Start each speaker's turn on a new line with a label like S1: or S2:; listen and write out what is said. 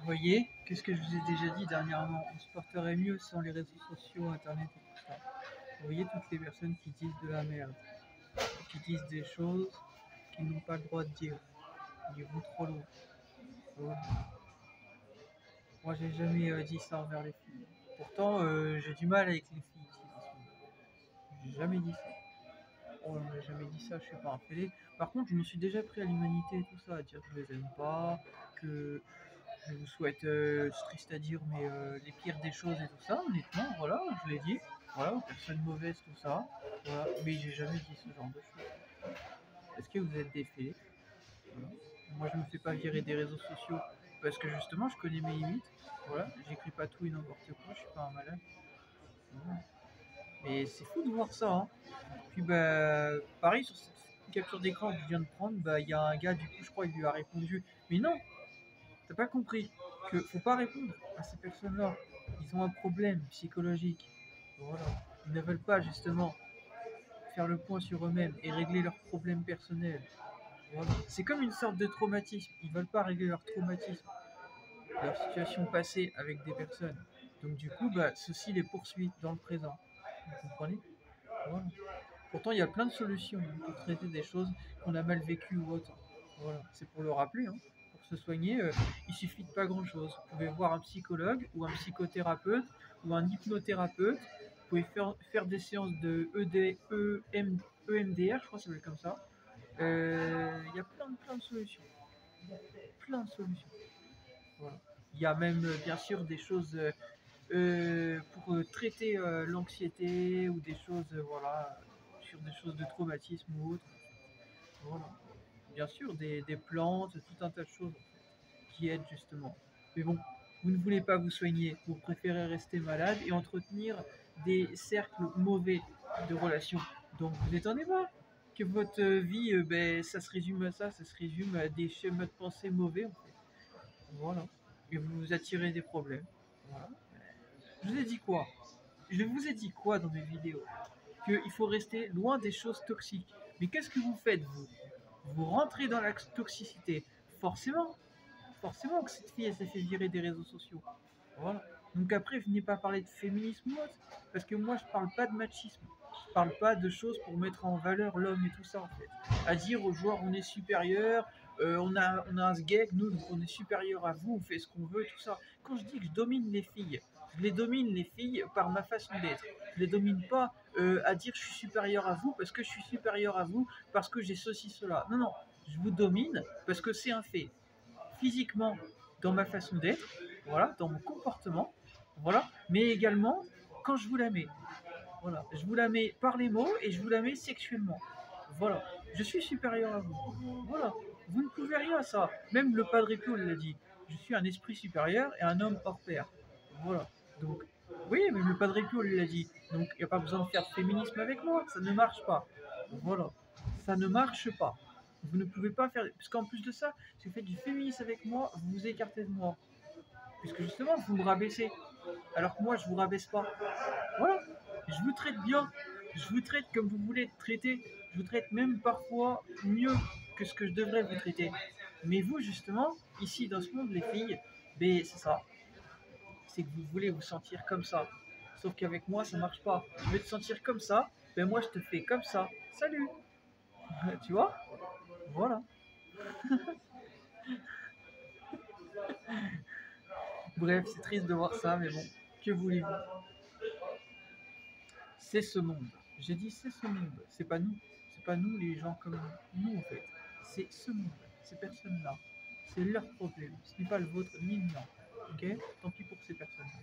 S1: voyez, qu'est-ce que je vous ai déjà dit dernièrement? On se porterait mieux sans les réseaux sociaux, internet et tout ça. Vous voyez toutes les personnes qui disent de la merde, qui disent des choses qu'ils n'ont pas le droit de dire. Ils vont trop loin. Voilà. Moi, j'ai jamais dit ça envers les filles. Pourtant, j'ai du mal avec les filles ici dans ce monde. J'ai jamais dit ça. On m'a jamais dit ça, je suis pas un fêlé. Par contre, je me suis déjà pris à l'humanité et tout ça, à dire que je les aime pas, que je vous souhaite, c'est triste à dire, mais les pires des choses et tout ça, honnêtement, voilà, je l'ai dit. Voilà, aux personnes mauvaises, tout ça. Voilà, mais j'ai jamais dit ce genre de choses. Est-ce que vous êtes des fêlés? Voilà. Moi, je me fais pas virer des réseaux sociaux parce que justement, je connais mes limites. Voilà, j'écris pas tout et n'importe quoi, je suis pas un malade. Voilà. Mais c'est fou de voir ça, hein. Puis bah, pareil, sur cette capture d'écran que je viens de prendre, bah, il y a un gars, du coup, je crois, il lui a répondu. Mais non, t'as pas compris que faut pas répondre à ces personnes-là. Ils ont un problème psychologique. Voilà. Ils ne veulent pas justement faire le point sur eux-mêmes et régler leurs problèmes personnels. Voilà. C'est comme une sorte de traumatisme. Ils veulent pas régler leur traumatisme, leur situation passée avec des personnes. Donc du coup, bah, ceci les poursuit dans le présent. Vous comprenez? Voilà. Pourtant, il y a plein de solutions pour traiter des choses qu'on a mal vécues ou autre. Voilà, c'est pour le rappeler, hein. Pour se soigner, il suffit de pas grand-chose. Vous pouvez voir un psychologue ou un psychothérapeute ou un hypnothérapeute. Vous pouvez faire des séances de EMDR, je crois que ça s'appelle comme ça. Il y a plein de solutions. Plein de solutions. Voilà. Il y a même, bien sûr, des choses pour traiter l'anxiété ou des choses, voilà, sur des choses de traumatisme ou autre. Voilà. Bien sûr, des plantes, tout un tas de choses en fait, qui aident justement. Mais bon, vous ne voulez pas vous soigner, vous préférez rester malade et entretenir des cercles mauvais de relations. Donc vous étonnez pas que votre vie, ben, ça se résume à ça se résume à des schémas de pensée mauvais en fait. Voilà. Et vous vous attirez des problèmes. Voilà. Je vous ai dit quoi? Je vous ai dit quoi dans mes vidéos? Qu'il faut rester loin des choses toxiques. Mais qu'est-ce que vous faites, vous? Vous rentrez dans la toxicité. Forcément, forcément que cette fille, elle s'est fait virer des réseaux sociaux. Voilà. Donc après, venez pas parler de féminisme ou autre, parce que moi, je parle pas de machisme. Je parle pas de choses pour mettre en valeur l'homme et tout ça, en fait. À dire aux joueurs, on est supérieur, on a un sgeg, nous, donc on est supérieur à vous, on fait ce qu'on veut, tout ça. Quand je dis que je domine les filles, je les domine les filles par ma façon d'être. Je les domine pas à dire je suis supérieur à vous parce que je suis supérieur à vous, parce que j'ai ceci, cela. Non, non, je vous domine parce que c'est un fait. Physiquement, dans ma façon d'être, voilà, dans mon comportement, voilà, mais également quand je vous la mets. Voilà, je vous la mets par les mots et je vous la mets sexuellement. Voilà, je suis supérieur à vous. Voilà, vous ne pouvez rien à ça. Même le Padre Pio l'a dit. Je suis un esprit supérieur et un homme hors pair. Voilà. Donc, oui, même le Padre Pio l'a dit. Donc, il n'y a pas besoin de faire de féminisme avec moi. Ça ne marche pas. Voilà. Ça ne marche pas. Vous ne pouvez pas faire. Parce qu'en plus de ça, si vous faites du féminisme avec moi, vous vous écartez de moi. Puisque justement, vous me rabaissez. Alors que moi, je vous rabaisse pas. Voilà. Je vous traite bien. Je vous traite comme vous voulez être traité. Je vous traite même parfois mieux que ce que je devrais vous traiter. Mais vous, justement, ici dans ce monde, les filles, ben, c'est ça. C'est que vous voulez vous sentir comme ça. Sauf qu'avec moi, ça marche pas. Je vais te sentir comme ça, ben moi, je te fais comme ça. Salut. Tu vois? Voilà. Bref, c'est triste de voir ça, mais bon, que voulez-vous? C'est ce monde. J'ai dit c'est ce monde, c'est pas nous. C'est pas nous les gens comme nous en fait. C'est ce monde, ces personnes-là. C'est leur problème. Ce n'est pas le vôtre ni le mien. Ok? Tant pis pour ces personnes-là.